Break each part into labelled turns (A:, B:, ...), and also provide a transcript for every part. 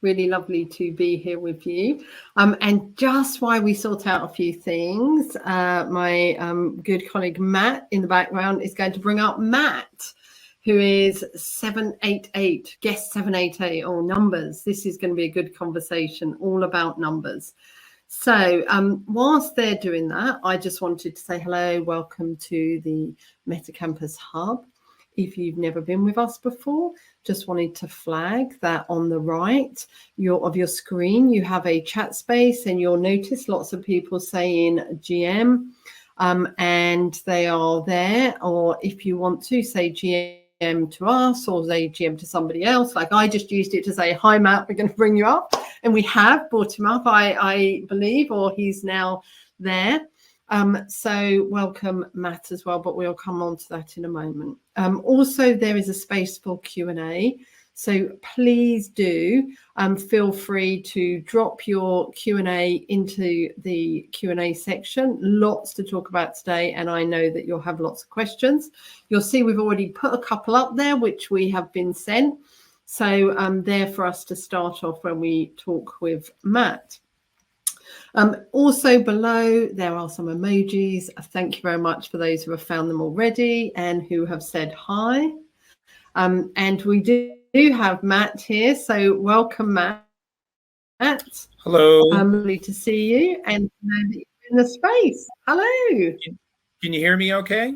A: Really lovely to be here with you. And just while we sort out a few things, my good colleague Matt in the background is going to bring up Matt, who is 788, guest 788, or numbers. This is going to be a good conversation all about numbers. So whilst they're doing that, I just wanted to say hello, welcome to the Metacampus Hub. If you've never been with us before, just wanted to flag that on the right of your screen, you have a chat space, and you'll notice lots of people saying GM, and they are there. Or if you want to say GM to us or say GM to somebody else, like I just used it to say, hi, Matt, we're going to bring you up. And we have brought him up, I believe, or he's now there. So welcome, Matt, as well, but we'll come on to that in a moment. Also, there is a space for Q&A. So please do feel free to drop your Q&A into the Q&A section. Lots to talk about today, and I know that you'll have lots of questions. You'll see we've already put a couple up there, which we have been sent. So there for us to start off when we talk with Matt. Also below, there are some emojis. Thank you very much for those who have found them already and who have said hi. And we do have Matt here. So welcome, Matt.
B: Hello.
A: Lovely to see you and know that you're in the space. Hello.
B: Can you hear me okay?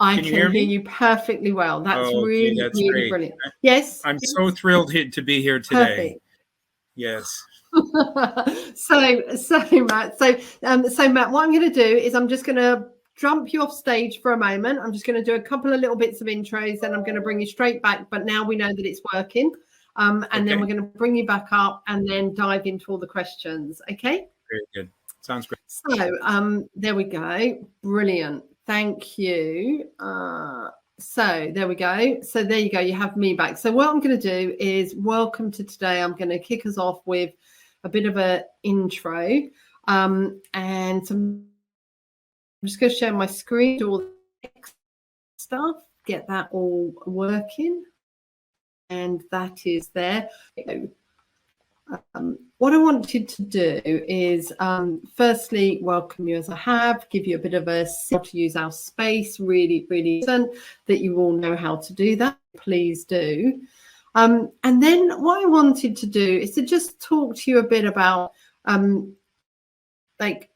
A: I can hear you perfectly well. That's really
B: great.
A: Brilliant. Yes.
B: I'm so thrilled to be here today.
A: Perfect.
B: Yes.
A: so Matt, Matt, what I'm going to do is I'm just going to jump you off stage for a moment. I'm just going to do a couple of little bits of intros, and I'm going to bring you straight back. But now we know that it's working, and then we're going to bring you back up and then dive into all the questions. Okay.
B: Very good. Sounds great.
A: So there we go. Brilliant. Thank you. So there we go. So there you go. You have me back. So what I'm going to do is welcome to today. I'm going to kick us off with a bit of an intro. And I'm just going to share my screen, do all the stuff, get that all working. And that is there. What I wanted to do is firstly welcome you as I have, give you a bit of a how to use our space, really that you all know how to do that. Please do. And then what I wanted to do is to just talk to you a bit about like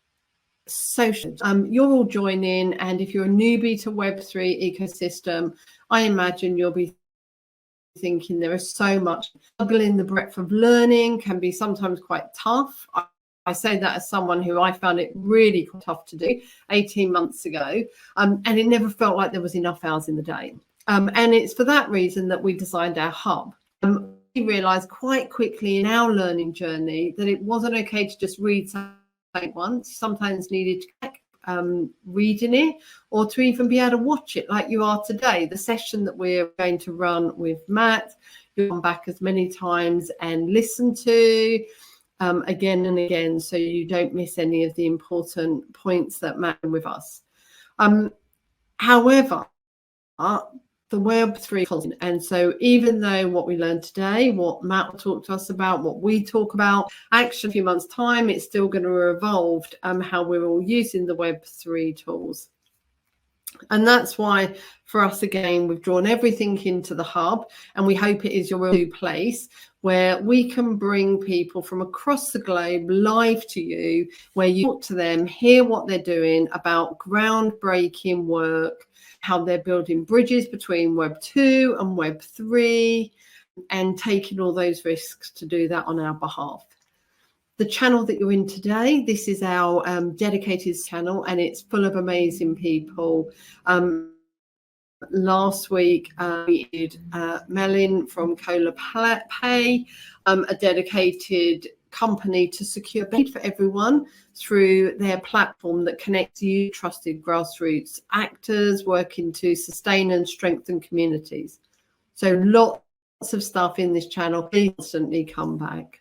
A: social. You're all joining, and if you're a newbie to Web3 ecosystem, I imagine you'll be thinking there is so much. Juggling the breadth of learning can be sometimes quite tough. I say that as someone who I found it really tough to do 18 months ago, and it never felt like there was enough hours in the day. And it's for that reason that we designed our hub. We realized quite quickly in our learning journey that it wasn't okay to just read something once. Sometimes needed to check reading it, or to even be able to watch it like you are today. The session that we're going to run with Matt, you'll come back as many times and listen to again and again, so you don't miss any of the important points that matter with us. However, the Web3, and so even though what we learned today, what Matt will talk to us about, what we talk about, actually a few months' time, it's still going to evolve how we're all using the Web3 tools. And that's why, for us, again, we've drawn everything into the hub, and we hope it is your new place where we can bring people from across the globe live to you, where you talk to them, hear what they're doing about groundbreaking work, how they're building bridges between Web 2 and Web 3, and taking all those risks to do that on our behalf. The channel that you're in today, this is our dedicated channel, and it's full of amazing people. Last week, we did Melin from Cola Pay, a dedicated company to secure aid for everyone through their platform that connects you, trusted grassroots actors working to sustain and strengthen communities. So lots of stuff in this channel. Please constantly come back.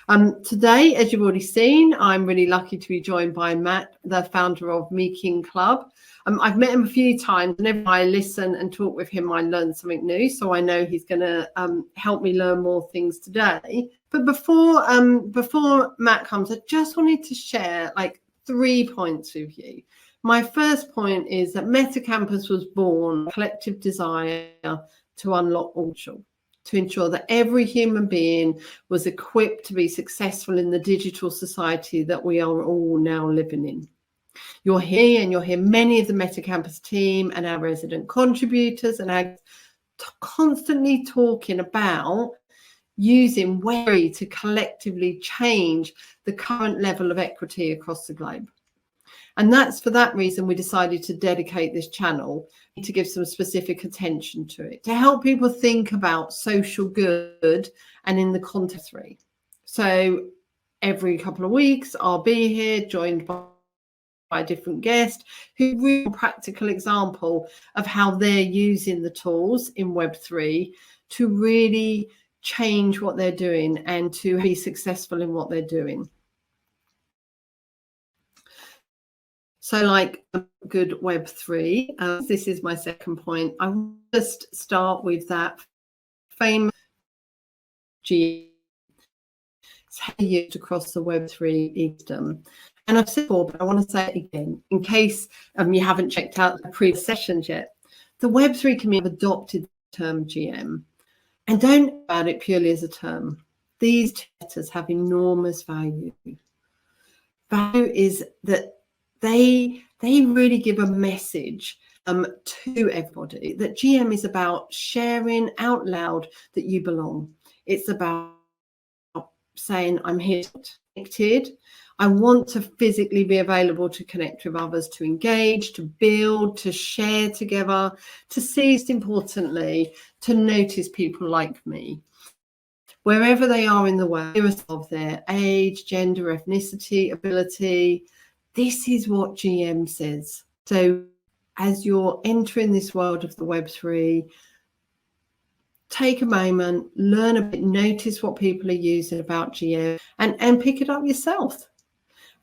A: Today, as you've already seen, I'm really lucky to be joined by Matt, the founder of Mekong Club. I've met him a few times, and every time I listen and talk with him, I learn something new. So I know he's going to help me learn more things today. But before Matt comes, I just wanted to share like 3 points with you. My first point is that Metacampus was born, a collective desire to unlock all potential, to ensure that every human being was equipped to be successful in the digital society that we are all now living in. You're here, and you'll hear many of the Metacampus team and our resident contributors and our constantly talking about using Web3 to collectively change the current level of equity across the globe. And that's for that reason we decided to dedicate this channel to give some specific attention to it, to help people think about social good and in the context of Web3. So every couple of weeks, I'll be here joined by a different guest who really a practical example of how they're using the tools in Web3 to really change what they're doing and to be successful in what they're doing. So like good Web3, this is my second point. I will just start with that famous GM used across the Web3 ecosystem. And I've said before, but I want to say it again, in case you haven't checked out the previous sessions yet. The Web3 community have adopted the term GM. And don't think about it purely as a term. These letters have enormous value. Value is that they really give a message to everybody that GM is about sharing out loud that you belong. It's about saying, I'm here connected. I want to physically be available to connect with others, to engage, to build, to share together, to seize, importantly, to notice people like me. Wherever they are in the world, regardless of their age, gender, ethnicity, ability, this is what GM says. So as you're entering this world of the Web3, take a moment, learn a bit, notice what people are using about GM and pick it up yourself.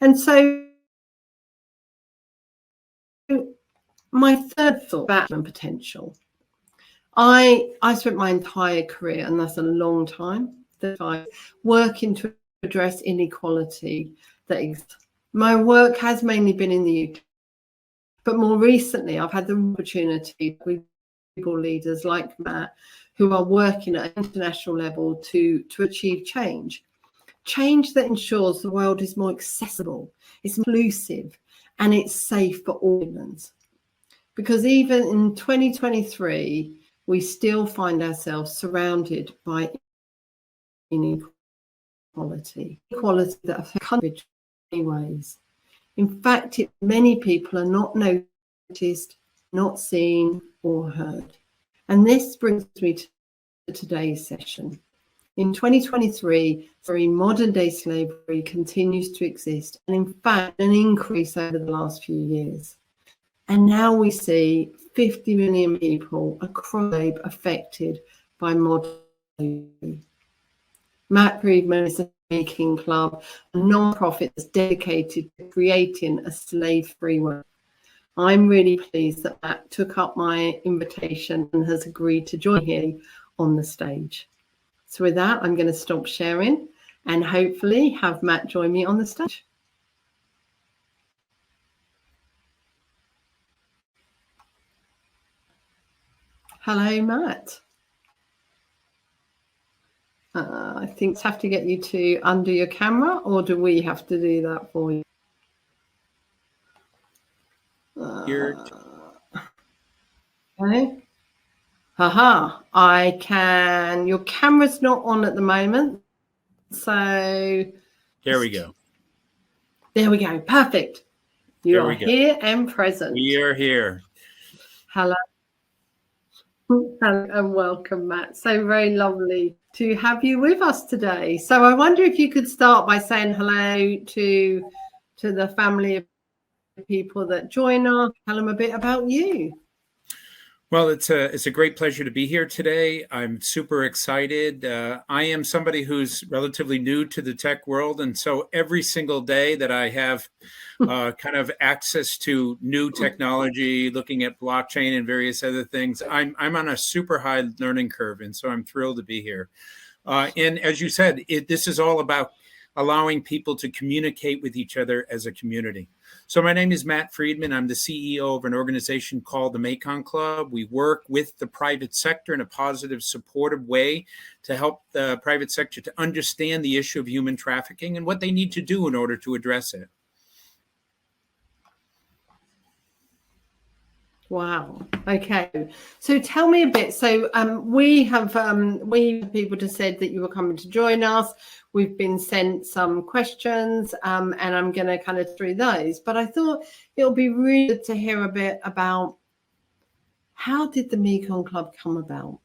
A: And so my third thought about potential. I spent my entire career, and that's a long time, working to address inequality that exists. My work has mainly been in the UK, but more recently I've had the opportunity with people leaders like Matt who are working at an international level to achieve change that ensures the world is more accessible, it's inclusive, and it's safe for all humans. Because even in 2023, we still find ourselves surrounded by inequality that affects countries in many ways. In fact, many people are not noticed, not seen, or heard. And this brings me to today's session. In 2023, very modern day slavery continues to exist, and in fact, an increase over the last few years. And now we see 50 million people across the globe affected by modern slavery. Matt Friedman is the Mekong Club, a non-profit that's dedicated to creating a slave-free world. I'm really pleased that Matt took up my invitation and has agreed to join here on the stage. So with that, I'm going to stop sharing and hopefully have Matt join me on the stage. Hello, Matt. I think I have to get you to undo your camera, or do we have to do that for you? Okay. Haha, I can. Your camera's not on at the moment. So
B: there we go.
A: There we go. Perfect. You are here and present.
B: We are here.
A: Hello. Hello and welcome, Matt. So very lovely to have you with us today. So I wonder if you could start by saying hello to the family of people that join us. Tell them a bit about you.
B: Well, it's a great pleasure to be here today. I'm super excited. I am somebody who's relatively new to the tech world, and so every single day that I have kind of access to new technology, looking at blockchain and various other things, I'm on a super high learning curve, and so I'm thrilled to be here. And as you said, this is all about allowing people to communicate with each other as a community. So my name is Matt Friedman. I'm the CEO of an organization called the Mekong Club. We work with the private sector in a positive, supportive way to help the private sector to understand the issue of human trafficking and what they need to do in order to address it.
A: Wow. Okay. So tell me a bit. So we have people just said that you were coming to join us. We've been sent some questions, and I'm going to kind of through those. But I thought it'll be really good to hear a bit about how did the Mekong Club come about?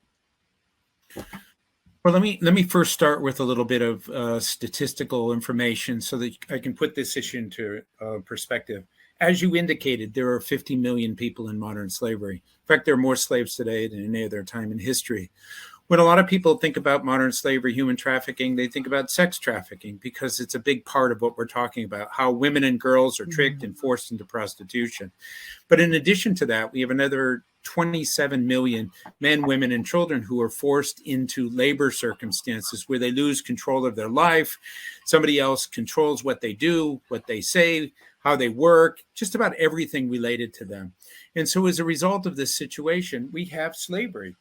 B: Well, let me first start with a little bit of statistical information so that I can put this issue into perspective. As you indicated, there are 50 million people in modern slavery. In fact, there are more slaves today than any other time in history. When a lot of people think about modern slavery, human trafficking, they think about sex trafficking because it's a big part of what we're talking about, how women and girls are tricked and forced into prostitution. But in addition to that, we have another 27 million men, women, and children who are forced into labor circumstances where they lose control of their life. Somebody else controls what they do, what they say, how they work, just about everything related to them. And so as a result of this situation, we have slavery.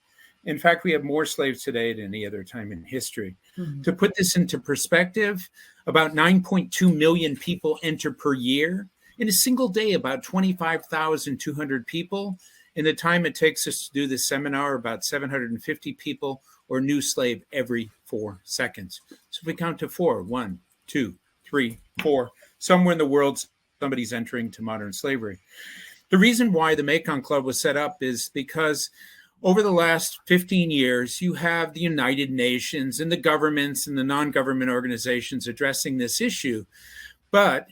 B: In fact, we have more slaves today than any other time in history. Mm-hmm. To put this into perspective, about 9.2 million people enter per year. In a single day, about 25,200 people. In the time it takes us to do this seminar, about 750 people or new slave every 4 seconds. So if we count to 4, 1, 2, 3, 4, somewhere in the world, somebody's entering to modern slavery. The reason why the Mekong Club was set up is because over the last 15 years, you have the United Nations and the governments and the non-government organizations addressing this issue. But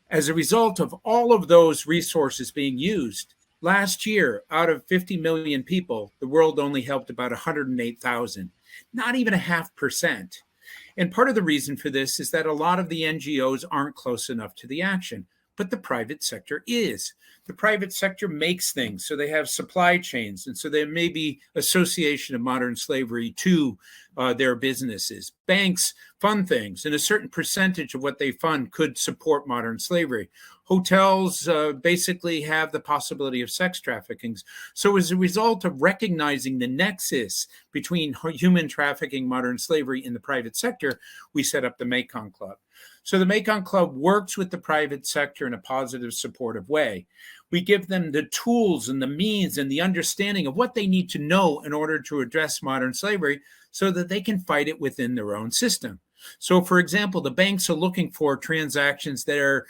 B: as a result of all of those resources being used, last year, out of 50 million people, the world only helped about 108,000, not even 0.5%. And part of the reason for this is that a lot of the NGOs aren't close enough to the action, but the private sector is. The private sector makes things, so they have supply chains, and so there may be association of modern slavery to their businesses. Banks fund things, and a certain percentage of what they fund could support modern slavery. Hotels basically have the possibility of sex trafficking. So as a result of recognizing the nexus between human trafficking, modern slavery, and the private sector, we set up the Mekong Club. So the Mekong Club works with the private sector in a positive, supportive way. We give them the tools and the means and the understanding of what they need to know in order to address modern slavery so that they can fight it within their own system. So, for example, the banks are looking for transactions that are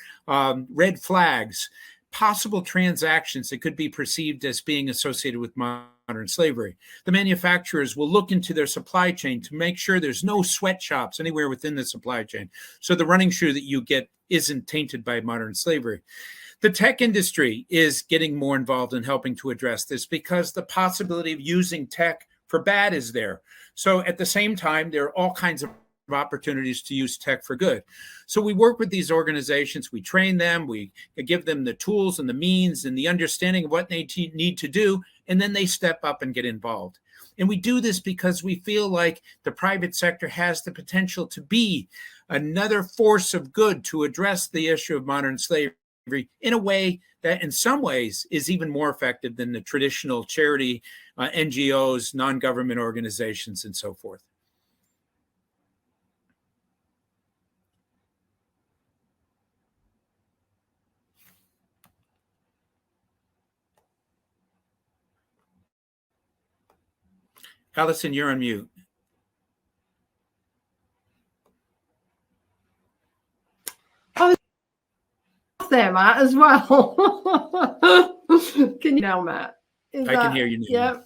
B: red flags, possible transactions that could be perceived as being associated with modern slavery. The manufacturers will look into their supply chain to make sure there's no sweatshops anywhere within the supply chain, so the running shoe that you get isn't tainted by modern slavery. The tech industry is getting more involved in helping to address this because the possibility of using tech for bad is there. So at the same time, there are all kinds of opportunities to use tech for good. So we work with these organizations, we train them, we give them the tools and the means and the understanding of what they need to do, and then they step up and get involved. And we do this because we feel like the private sector has the potential to be another force of good to address the issue of modern slavery in a way that in some ways is even more effective than the traditional charity, NGOs, non-government organizations, and so forth. Allison, you're on mute.
A: I was there, Matt, as well. Can you now, Matt?
B: I can hear you now.
A: Yeah.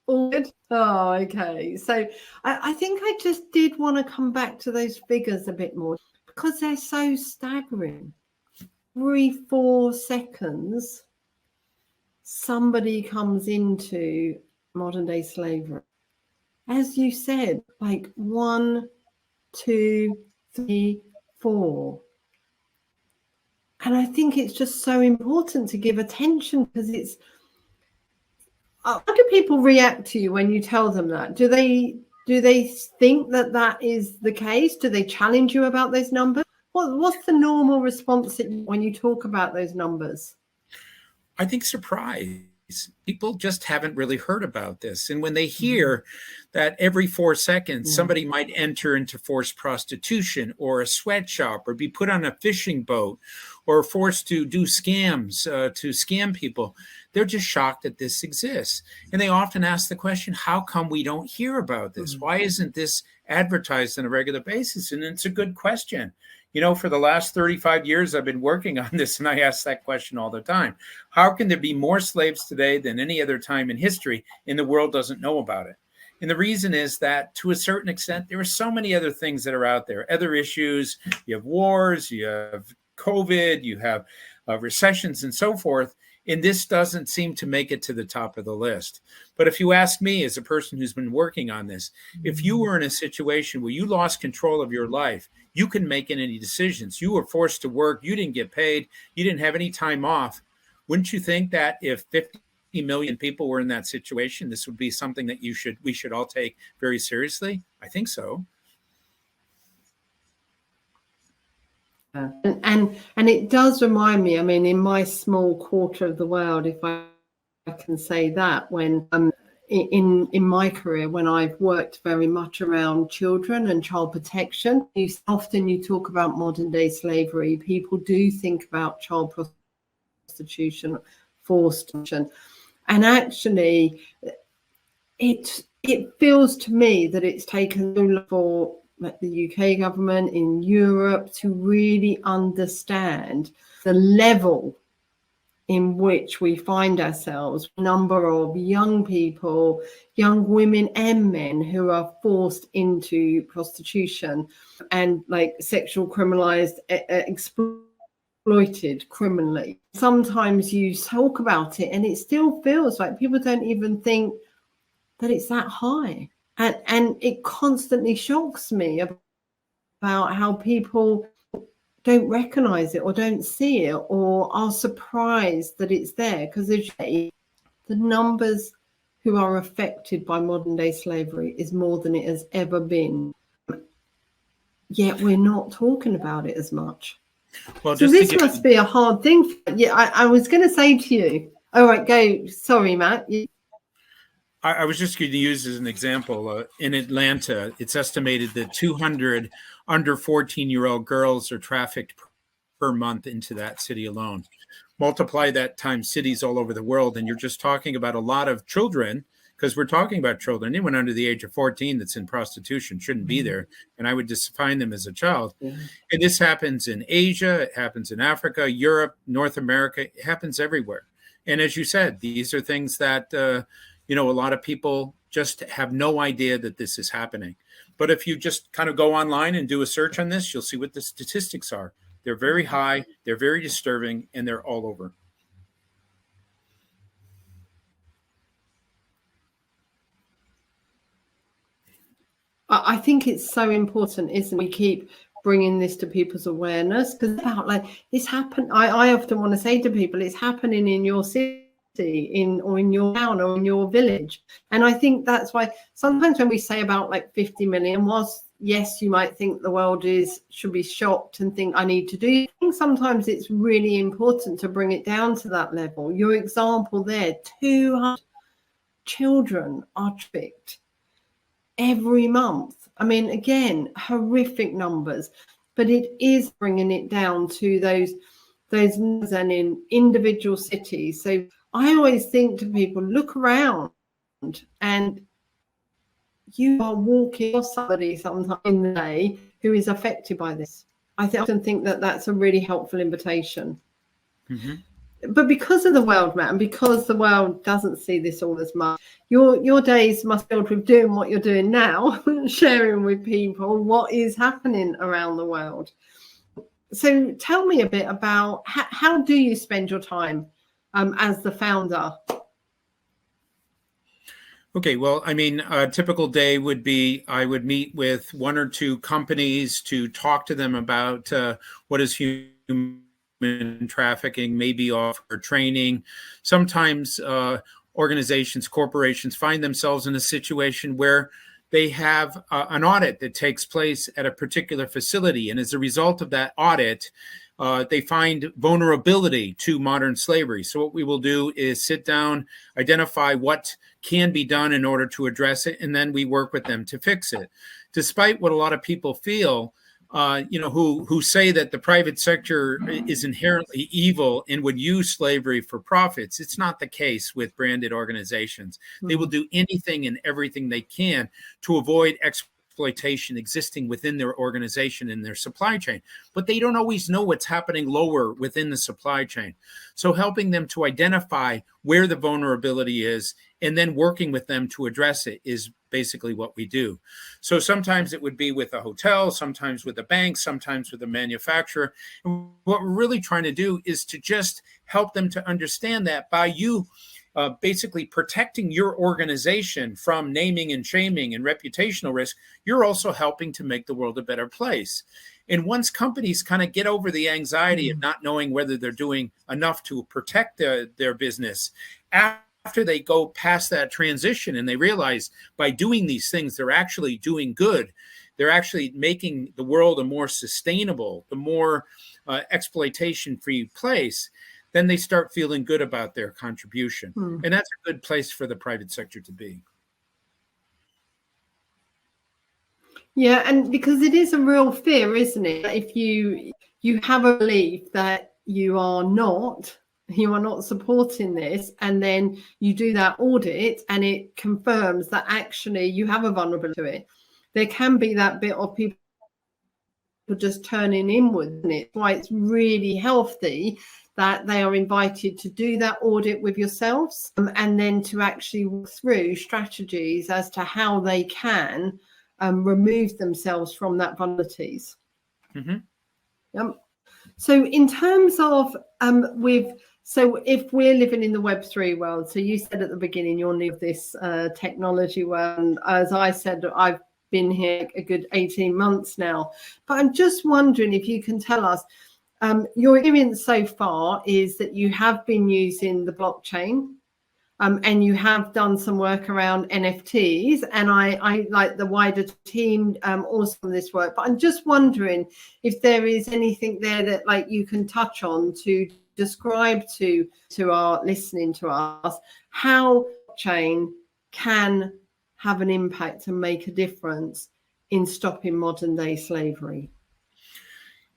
A: All good? Oh, okay. So I think I just did want to come back to those figures a bit more because they're so staggering. Every 4 seconds, somebody comes into modern day slavery, as you said, like 1, 2, 3, 4. And I think it's just so important to give attention, because it's, how do people react to you when you tell them that? Do they think that that is the case? Do they challenge you about those numbers? What's the normal response when you talk about those numbers?
B: I think surprise. People just haven't really heard about this. And when they hear that every 4 seconds somebody might enter into forced prostitution or a sweatshop or be put on a fishing boat or forced to do scams to scam people, they're just shocked that this exists. And they often ask the question, how come we don't hear about this? Why isn't this advertised on a regular basis? And it's a good question. You know, for the last 35 years, I've been working on this, and I ask that question all the time. How can there be more slaves today than any other time in history, and the world doesn't know about it? And the reason is that, to a certain extent, there are so many other things that are out there, other issues. You have wars, you have COVID, you have recessions and so forth. And this doesn't seem to make it to the top of the list. But if you ask me, as a person who's been working on this, if you were in a situation where you lost control of your life, you couldn't make any decisions, you were forced to work, you didn't get paid, you didn't have any time off, wouldn't you think that if 50 million people were in that situation, this would be something that we should all take very seriously? I think so.
A: And it does remind me, I mean, in my small quarter of the world, if I can say that, when in my career, when I've worked very much around children and child protection, often you talk about modern day slavery, people do think about child prostitution, forced prostitution, and actually it feels to me that it's taken for the UK government in Europe to really understand the level in which we find ourselves, number of young people, young women and men who are forced into prostitution and like sexual criminalized, exploited criminally. Sometimes you talk about it and it still feels like people don't even think that it's that high. And it constantly shocks me about how people don't recognize it or don't see it or are surprised that it's there, because the numbers who are affected by modern day slavery is more than it has ever been. Yet we're not talking about it as much. Well, so this must be a hard thing. Yeah, I was going to say to you. All right, go. Sorry, Matt.
B: I was just going to use as an example, in Atlanta, it's estimated that 200 under 14-year-old girls are trafficked per month into that city alone. Multiply that times cities all over the world, and you're just talking about a lot of children, because we're talking about children. Anyone under the age of 14 that's in prostitution shouldn't be there, and I would just define them as a child. And this happens in Asia, it happens in Africa, Europe, North America, it happens everywhere. And as you said, these are things that a lot of people just have no idea that this is happening. But if you just kind of go online and do a search on this, you'll see what the statistics are. They're very high, they're very disturbing, and they're all over.
A: I think it's so important, isn't it? We keep bringing this to people's awareness, because about like this happened. I often want to say to people, it's happening in your city, or in your town or in your village. And I think that's why sometimes when we say about like 50 million, whilst yes, you might think the world should be shocked and think I need to do things, sometimes it's really important to bring it down to that level. Your example there, 200 children are trafficked every month. I mean, again, horrific numbers, but it is bringing it down to those numbers and in individual cities. So I always think to people, look around, and you are walking with somebody sometime in the day who is affected by this. I often think that that's a really helpful invitation. But because of the world, Matt, and because the world doesn't see this all as much, your days must be filled with doing what you're doing now, sharing with people what is happening around the world. So tell me a bit about how do you spend your time as the founder?
B: Okay, well, I mean, a typical day would be I would meet with one or two companies to talk to them about what is human trafficking, maybe offer training. Sometimes organizations, corporations find themselves in a situation where they have an audit that takes place at a particular facility. And as a result of that audit, they find vulnerability to modern slavery. So what we will do is sit down, identify what can be done in order to address it, and then we work with them to fix it. Despite what a lot of people feel, who say that the private sector is inherently evil and would use slavery for profits, it's not the case with branded organizations. They will do anything and everything they can to avoid exploitation existing within their organization and their supply chain, but they don't always know what's happening lower within the supply chain. So helping them to identify where the vulnerability is and then working with them to address it is basically what we do. So sometimes it would be with a hotel, sometimes with a bank, sometimes with a manufacturer. And what we're really trying to do is to just help them to understand that by you basically protecting your organization from naming and shaming and reputational risk, you're also helping to make the world a better place. And once companies kind of get over the anxiety of not knowing whether they're doing enough to protect their business, after they go past that transition and they realize by doing these things, they're actually doing good, they're actually making the world a more sustainable, the more exploitation-free place, then they start feeling good about their contribution. And that's a good place for the private sector to be.
A: Yeah, and because it is a real fear, isn't it? If you have a belief that you are not supporting this, and then you do that audit and it confirms that actually you have a vulnerability to it, there can be that bit of people just turning inward, and it's why it's really healthy that they are invited to do that audit with yourselves, and then to actually walk through strategies as to how they can remove themselves from that vulnerabilities. So in terms of so if we're living in the Web3 world, so you said at the beginning you're new to this technology world, and as I said, I've been here a good 18 months now, but I'm just wondering if you can tell us, your experience so far is that you have been using the blockchain, and you have done some work around NFTs, and I like the wider team also on this work, but I'm just wondering if there is anything there that like you can touch on to describe to our listening to us how blockchain can have an impact and make a difference in stopping modern day slavery.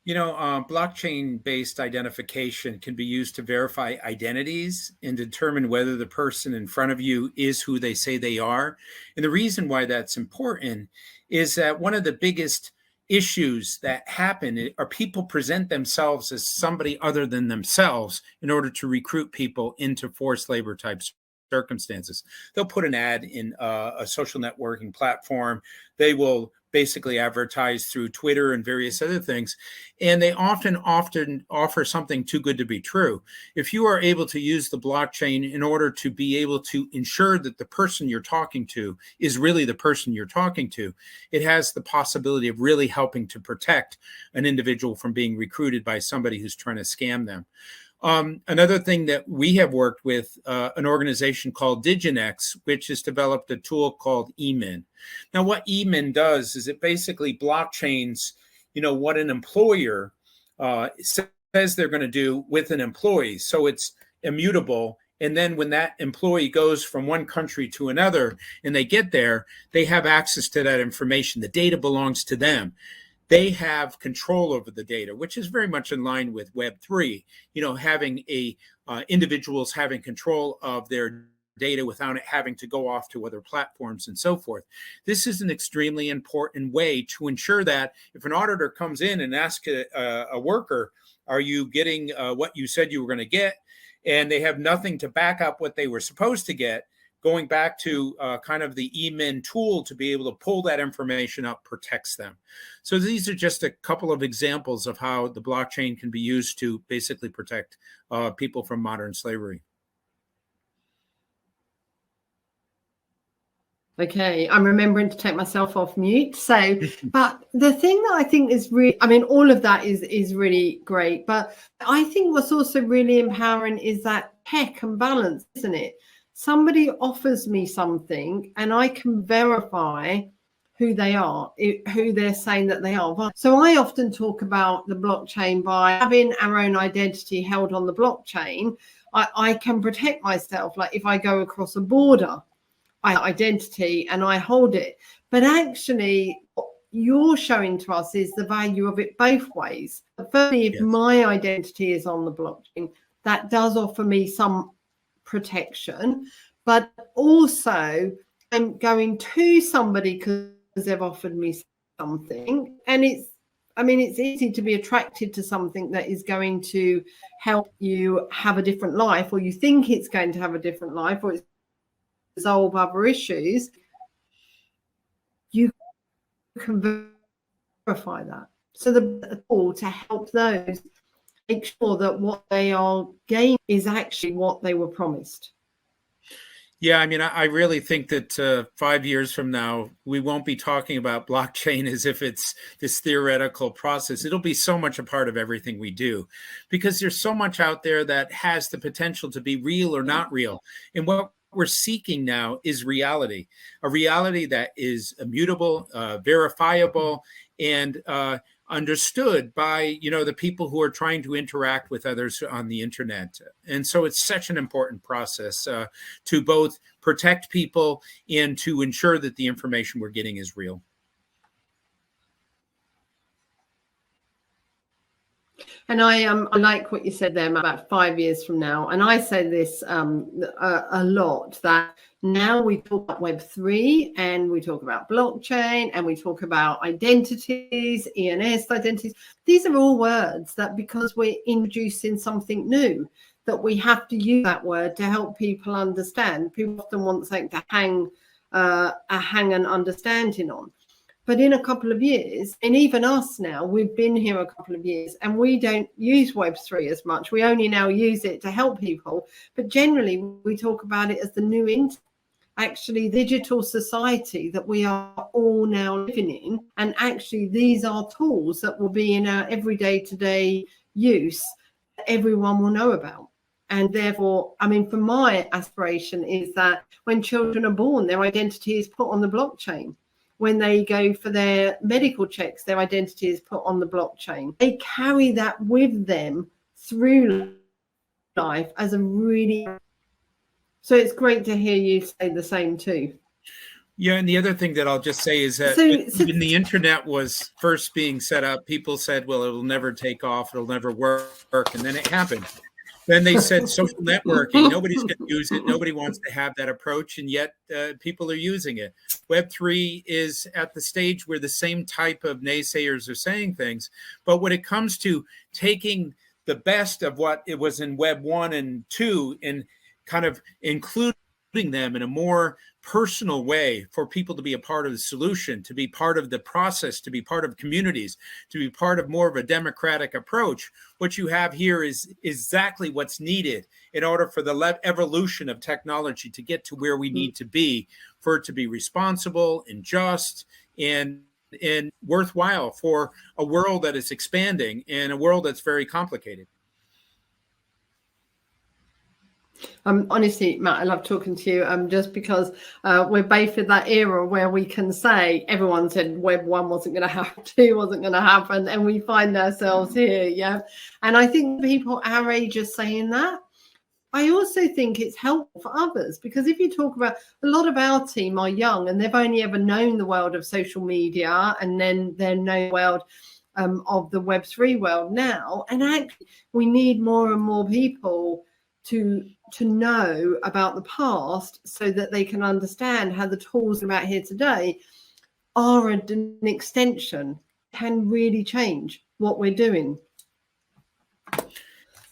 B: Blockchain-based identification can be used to verify identities and determine whether the person in front of you is who they say they are. And the reason why that's important is that one of the biggest issues that happen are people present themselves as somebody other than themselves in order to recruit people into forced labor types circumstances. They'll put an ad in a social networking platform. They will basically advertise through Twitter and various other things. And they often offer something too good to be true. If you are able to use the blockchain in order to be able to ensure that the person you're talking to is really the person you're talking to, it has the possibility of really helping to protect an individual from being recruited by somebody who's trying to scam them. Another thing that we have worked with an organization called Diginex, which has developed a tool called eMin. Now, what eMin does is it basically blockchains, what an employer says they're going to do with an employee. So it's immutable. And then when that employee goes from one country to another and they get there, they have access to that information. The data belongs to them. They have control over the data, which is very much in line with Web3, having individuals having control of their data without it having to go off to other platforms and so forth. This is an extremely important way to ensure that if an auditor comes in and asks a worker, are you getting what you said you were going to get? And they have nothing to back up what they were supposed to get, going back to kind of the eMin tool to be able to pull that information up protects them. So these are just a couple of examples of how the blockchain can be used to basically protect people from modern slavery.
A: Okay, I'm remembering to take myself off mute. So, but the thing that I think is really, I mean, all of that is really great. But I think what's also really empowering is that check and balance, isn't it? Somebody offers me something and I can verify who they are, who they're saying that they are. So I often talk about the blockchain by having our own identity held on the blockchain. I can protect myself. Like if I go across a border, identity and I hold it. But actually, what you're showing to us is the value of it both ways. Firstly, if my identity is on the blockchain, that does offer me some protection, but also I'm going to somebody because they've offered me something. And it's easy to be attracted to something that is going to help you have a different life, or you think it's going to have a different life, or it's resolve other issues. You can verify that. So the tool to help those make sure that what they are gaining is actually what they were promised.
B: Yeah, I mean, I really think that 5 years from now, we won't be talking about blockchain as if it's this theoretical process. It'll be so much a part of everything we do, because there's so much out there that has the potential to be real or not real. And what we're seeking now is reality, a reality that is immutable, verifiable, and understood by, the people who are trying to interact with others on the internet. And so it's such an important process to both protect people and to ensure that the information we're getting is real.
A: And I like what you said there about 5 years from now. And I say this a lot, that now we talk about Web3 and we talk about blockchain and we talk about identities, ENS identities. These are all words that, because we're introducing something new, that we have to use that word to help people understand. People often want something to hang an understanding on. But in a couple of years, and even us now, we've been here a couple of years and we don't use Web3 as much. We only now use it to help people. But generally, we talk about it as the new internet, actually digital society that we are all now living in. And actually, these are tools that will be in our everyday today use that everyone will know about. And therefore, I mean, for my aspiration is that when children are born, their identity is put on the blockchain. When they go for their medical checks, their identity is put on the blockchain. They carry that with them through life as a really... So it's great to hear you say the same too.
B: Yeah, and the other thing that I'll just say is that when the internet was first being set up, people said, well, it'll never take off, it'll never work, and then it happened. Then they said social networking, nobody's going to use it, nobody wants to have that approach, and yet people are using it. Web3 is at the stage where the same type of naysayers are saying things, but when it comes to taking the best of what it was in Web 1 and 2 and kind of including them in a more personal way for people to be a part of the solution, to be part of the process, to be part of communities, to be part of more of a democratic approach, what you have here is exactly what's needed in order for the evolution of technology to get to where we need to be, for it to be responsible and just and worthwhile for a world that is expanding and a world that's very complicated.
A: Honestly, Matt, I love talking to you just because we're both in that era where we can say everyone said Web 1 wasn't going to happen, 2 wasn't going to happen, and we find ourselves here, yeah. And I think people our age are saying that. I also think it's helpful for others, because if you talk about, a lot of our team are young and they've only ever known the world of social media, and then they know the world of the Web3 world now. And actually, we need more and more people to know about the past so that they can understand how the tools about here today are an extension, can really change what we're doing.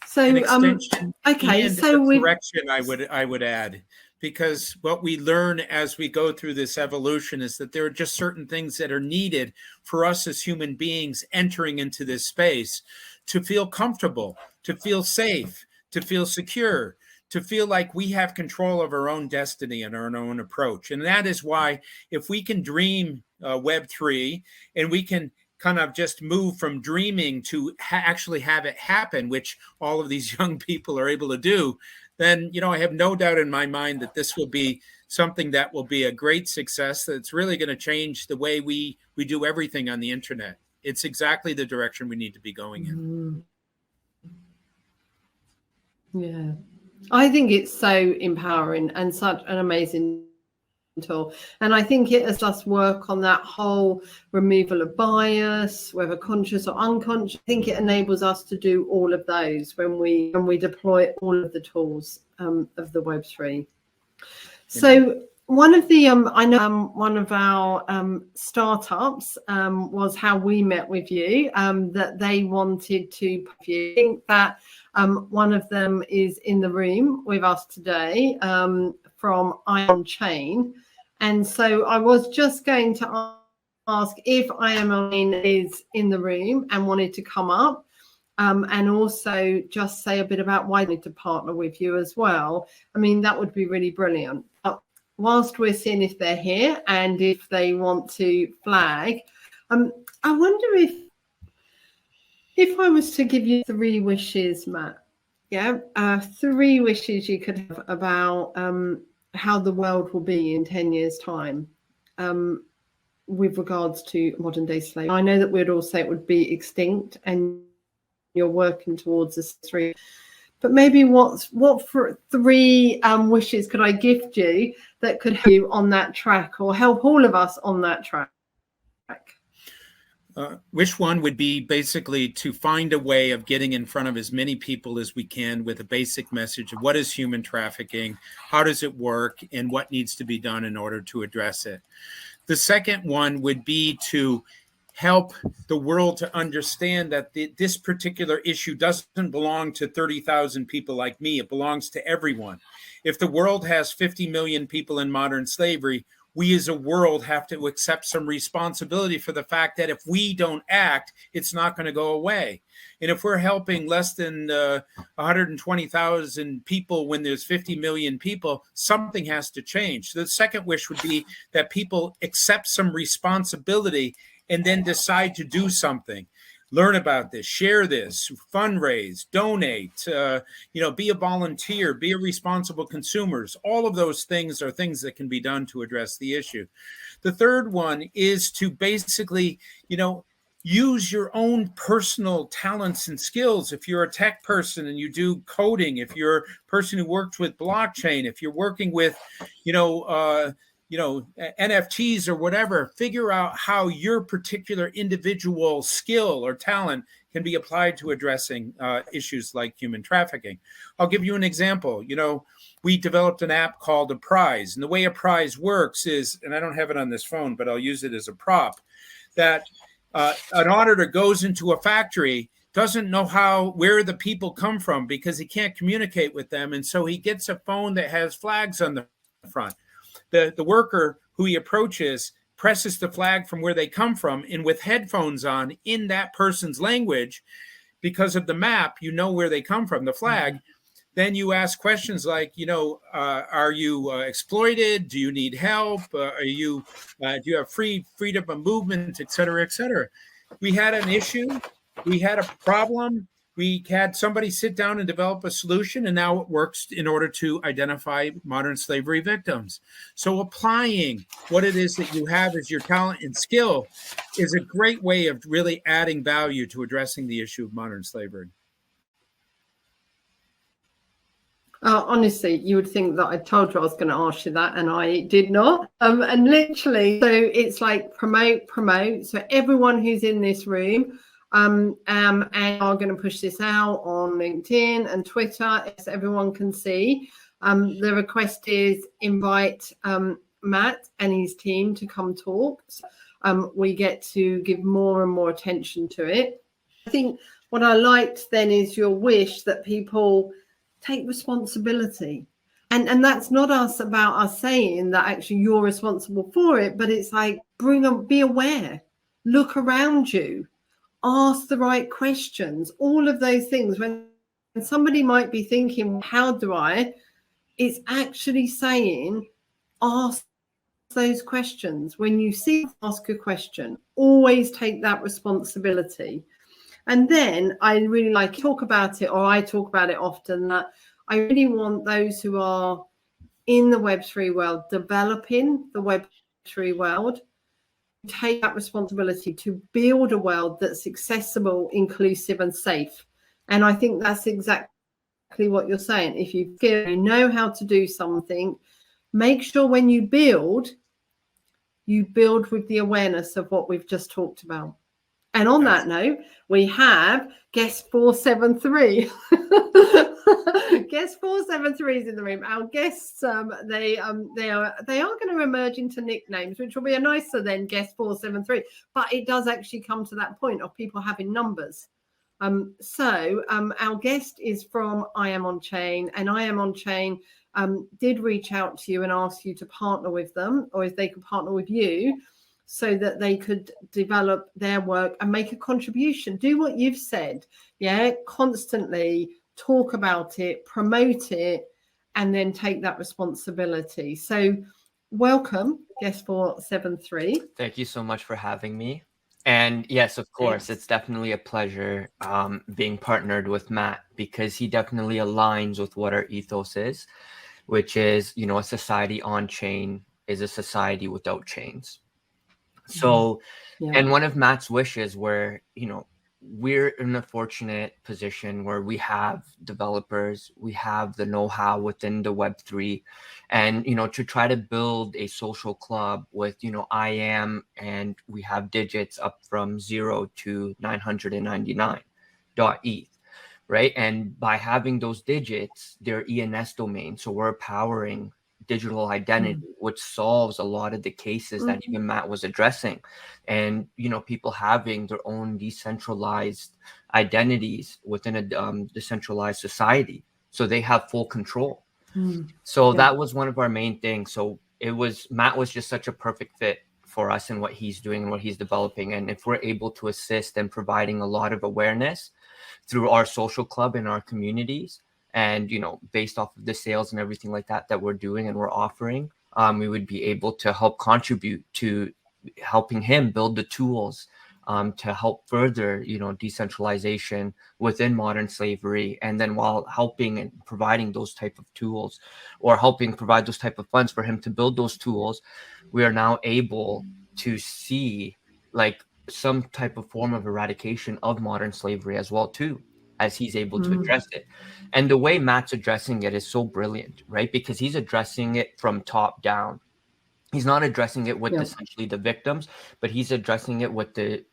A: So
B: an extension
A: okay,
B: and
A: so
B: a correction I would add, because what we learn as we go through this evolution is that there are just certain things that are needed for us as human beings entering into this space to feel comfortable, to feel safe, to feel secure, to feel like we have control of our own destiny and our own approach. And that is why if we can dream Web3 and we can kind of just move from dreaming to actually have it happen, which all of these young people are able to do, then, I have no doubt in my mind that this will be something that will be a great success, that's really going to change the way we do everything on the internet. It's exactly the direction we need to be going in.
A: Yeah. I think it's so empowering and such an amazing tool. And I think it has us work on that whole removal of bias, whether conscious or unconscious. I think it enables us to do all of those when we deploy all of the tools of the Web3. So one of the I know one of our startups was how we met with you, that they wanted to. I think that one of them is in the room with us today, from Ion Chain. And so I was just going to ask if Ion is in the room and wanted to come up, and also just say a bit about why they need to partner with you as well. I mean, that would be really brilliant. But whilst we're seeing if they're here and if they want to flag, I wonder if I was to give you 3 wishes, Matt, 3 wishes you could have about how the world will be in 10 years' time, with regards to modern day slavery. I know that we'd all say it would be extinct, and you're working towards this 3. But maybe what for 3 wishes could I gift you that could help you on that track, or help all of us on that track?
B: Wish 1 would be basically to find a way of getting in front of as many people as we can with a basic message of what is human trafficking, how does it work, and what needs to be done in order to address it. The second one would be to help the world to understand that this particular issue doesn't belong to 30,000 people like me. It belongs to everyone. If the world has 50 million people in modern slavery, we as a world have to accept some responsibility for the fact that if we don't act, it's not going to go away. And if we're helping less than 120,000 people when there's 50 million people, something has to change. So the second wish would be that people accept some responsibility and then decide to do something. Learn about this, share this, fundraise, donate, be a volunteer, be a responsible consumer. All of those things are things that can be done to address the issue. The third one is to basically, use your own personal talents and skills. If you're a tech person and you do coding, if you're a person who works with blockchain, if you're working with, NFTs or whatever, figure out how your particular individual skill or talent can be applied to addressing issues like human trafficking. I'll give you an example. We developed an app called A Prize. And the way A Prize works is, and I don't have it on this phone, but I'll use it as a prop, that an auditor goes into a factory, doesn't know where the people come from because he can't communicate with them. And so he gets a phone that has flags on the front. The worker who he approaches presses the flag from where they come from, and with headphones on in that person's language, because of the map, where they come from, the flag. Then you ask questions like, are you exploited? Do you need help? Do you have freedom of movement, et cetera, et cetera? We had an issue. We had a problem. We had somebody sit down and develop a solution, and now it works in order to identify modern slavery victims. So applying what it is that you have as your talent and skill is a great way of really adding value to addressing the issue of modern slavery.
A: Honestly, you would think that I told you I was going to ask you that, and I did not. And literally, so it's like promote. So everyone who's in this room, and are going to push this out on LinkedIn and Twitter, so everyone can see. The request is invite Matt and his team to come talk. So, we get to give more and more attention to it. I think what I liked then is your wish that people take responsibility. And that's not about us saying that actually you're responsible for it, but it's like be aware, look around you, ask the right questions, all of those things. When somebody might be thinking, how do I? It's actually saying, ask those questions. When you see, ask a question, always take that responsibility. And then I really like talk about it, or I talk about it often, that I really want those who are in the Web3 world, developing the Web3 world, take that responsibility to build a world that's accessible, inclusive, and safe. And I think that's exactly what you're saying. If you know how to do something, make sure when you build with the awareness of what we've just talked about. And on that note, we have guest 473. Guest 473 is in the room. Our guests, they are going to emerge into nicknames, which will be a nicer than guest 473. But it does actually come to that point of people having numbers. So our guest is from I Am On Chain, and I Am On Chain did reach out to you and ask you to partner with them, or if they could partner with you, so that they could develop their work and make a contribution. Do what you've said, constantly talk about it, promote it, and then take that responsibility. So welcome, guest 473.
C: Thank you so much for having me. And yes, of course, It's definitely a pleasure being partnered with Matt, because he definitely aligns with what our ethos is, which is, a society on chain is a society without chains. So, and one of Matt's wishes where, we're in a fortunate position where we have developers, we have the know-how within the Web3, and, to try to build a social club with, I am, and we have digits up from 0 to 999.eth. Right. And by having those digits, they're ENS domains. So we're powering digital identity, which solves a lot of the cases that even Matt was addressing. And, people having their own decentralized identities within a decentralized society. So they have full control. So that was one of our main things. So Matt was just such a perfect fit for us and what he's doing and what he's developing. And if we're able to assist in providing a lot of awareness through our social club in our communities, and based off of the sales and everything like that we're doing and we're offering, we would be able to help contribute to helping him build the tools to help further decentralization within modern slavery. And then while helping and providing those type of tools, or helping provide those type of funds for him to build those tools, we are now able to see like some type of form of eradication of modern slavery as well too, as he's able to address it. And the way Matt's addressing it is so brilliant, right? Because he's addressing it from top down. He's not addressing it with essentially the victims, but he's addressing it with the,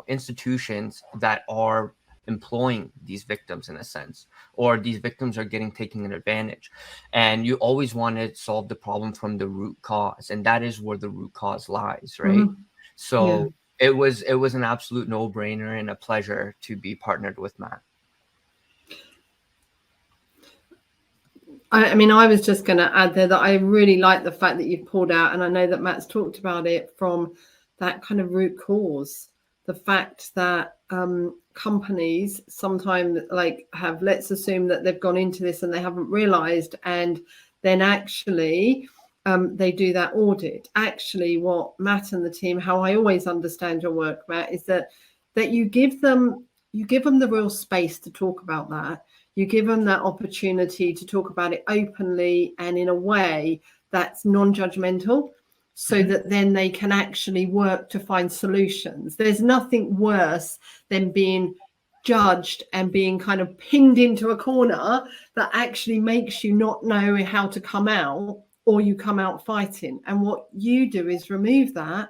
C: institutions that are employing these victims in a sense, or these victims are getting taken advantage. And you always want to solve the problem from the root cause. And that is where the root cause lies, right? So it was an absolute no-brainer and a pleasure to be partnered with Matt.
A: I mean, I was just going to add there that I really like the fact that you've pulled out, and I know that Matt's talked about it, from that kind of root cause. The fact that companies sometimes have, let's assume that they've gone into this and they haven't realized, and then actually they do that audit. Actually, what Matt and the team, how I always understand your work, Matt, is that you give them the real space to talk about that. You give them that opportunity to talk about it openly and in a way that's non-judgmental, so that then they can actually work to find solutions. There's nothing worse than being judged and being kind of pinned into a corner that actually makes you not know how to come out, or you come out fighting. And what you do is remove that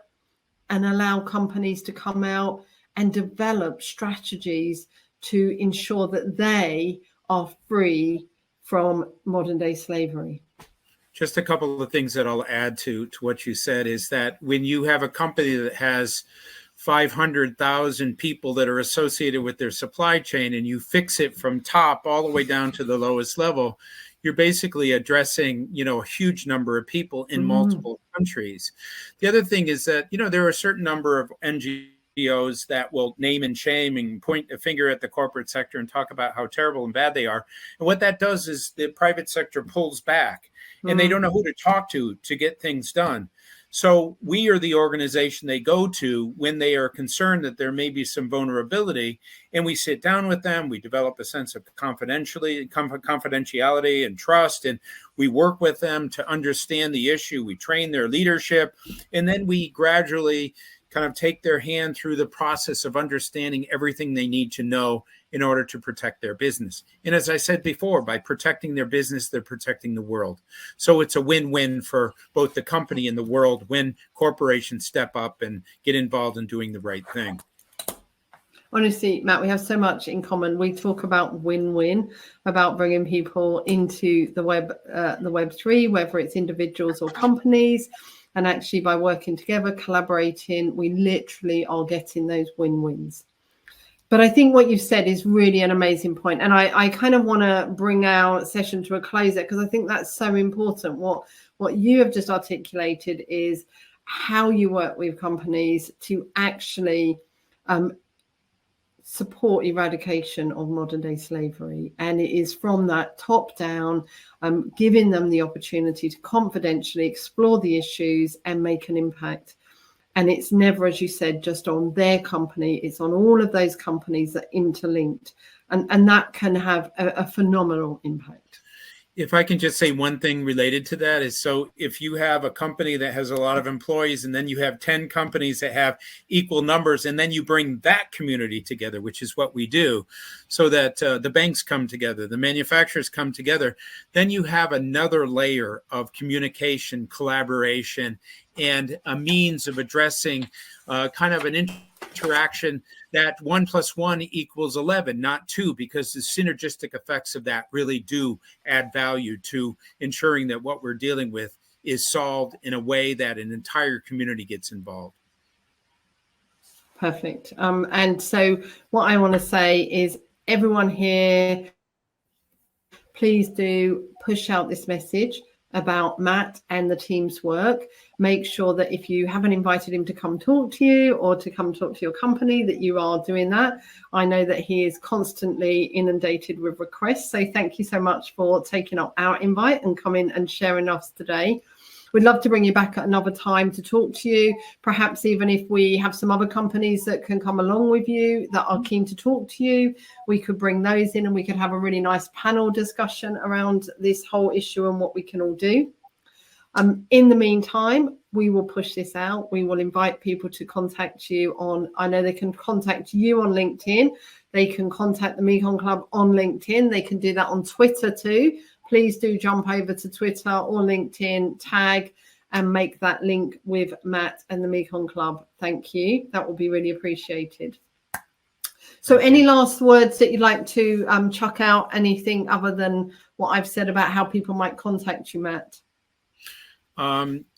A: and allow companies to come out and develop strategies to ensure that they are free from modern day slavery.
B: Just a couple of things that I'll add to what you said is that when you have a company that has 500,000 people that are associated with their supply chain, and you fix it from top all the way down to the lowest level, you're basically addressing, a huge number of people in multiple countries. The other thing is that, there are a certain number of NGOs that will name and shame and point a finger at the corporate sector and talk about how terrible and bad they are. And what that does is the private sector pulls back and they don't know who to talk to get things done. So we are the organization they go to when they are concerned that there may be some vulnerability, and we sit down with them. We develop a sense of confidentiality and trust, and we work with them to understand the issue. We train their leadership, and then we gradually kind of take their hand through the process of understanding everything they need to know in order to protect their business. And as I said before, by protecting their business, they're protecting the world. So it's a win-win for both the company and the world when corporations step up and get involved in doing the right thing.
A: Honestly, Matt, we have so much in common. We talk about win-win, about bringing people into the Web3, whether it's individuals or companies. And actually, by working together, collaborating, we literally are getting those win-wins. But I think what you've said is really an amazing point. And I kind of want to bring our session to a close there, because I think that's so important. What you have just articulated is how you work with companies to actually support eradication of modern day slavery. And it is from that top down, giving them the opportunity to confidentially explore the issues and make an impact. And it's never, as you said, just on their company. It's on all of those companies that are interlinked. And that can have a phenomenal impact.
B: If I can just say one thing related to that is, so if you have a company that has a lot of employees and then you have 10 companies that have equal numbers, and then you bring that community together, which is what we do, so that the banks come together, the manufacturers come together, then you have another layer of communication, collaboration, and a means of addressing kind of an interaction that 1 + 1 = 11, not 2, because the synergistic effects of that really do add value to ensuring that what we're dealing with is solved in a way that an entire community gets involved.
A: Perfect. And so what I want to say is, everyone here, please do push out this message about Matt and the team's work. Make sure that if you haven't invited him to come talk to you or to come talk to your company, that you are doing that. I know that he is constantly inundated with requests. So thank you so much for taking up our invite and coming and sharing us today. We'd love to bring you back at another time to talk to you. Perhaps even if we have some other companies that can come along with you that are keen to talk to you, we could bring those in and we could have a really nice panel discussion around this whole issue and what we can all do. In the meantime, we will push this out. We will invite people to contact you on, I know they can contact you on LinkedIn. They can contact the Mekong Club on LinkedIn. They can do that on Twitter too. Please do jump over to Twitter or LinkedIn, tag and make that link with Matt and the Mekong Club. Thank you. That will be really appreciated. So any last words that you'd like to chuck out? Anything other than what I've said about how people might contact you, Matt?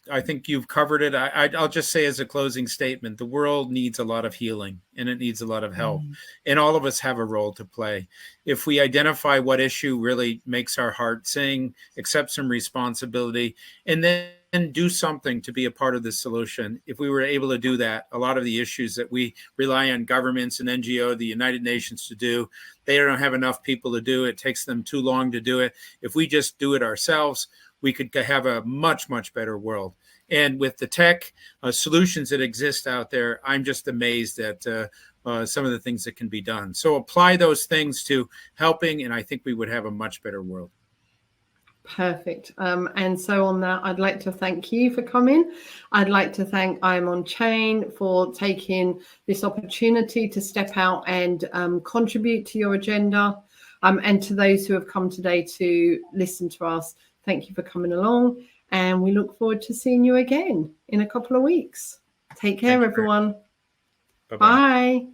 B: I think you've covered it. I'll just say as a closing statement, the world needs a lot of healing and it needs a lot of help. And all of us have a role to play. If we identify what issue really makes our heart sing, accept some responsibility, and then do something to be a part of the solution. If we were able to do that, a lot of the issues that we rely on governments and NGO, the United Nations to do, they don't have enough people to do it. It takes them too long to do it. If we just do it ourselves, we could have a much, much better world. And with the tech solutions that exist out there, I'm just amazed at some of the things that can be done. So apply those things to helping, and I think we would have a much better world.
A: Perfect. And so on that, I'd like to thank you for coming. I'd like to thank I'm On Chain for taking this opportunity to step out and contribute to your agenda. And to those who have come today to listen to us, thank you for coming along. And we look forward to seeing you again in a couple of weeks. Take care, everyone.
B: Bye-bye.
A: Bye.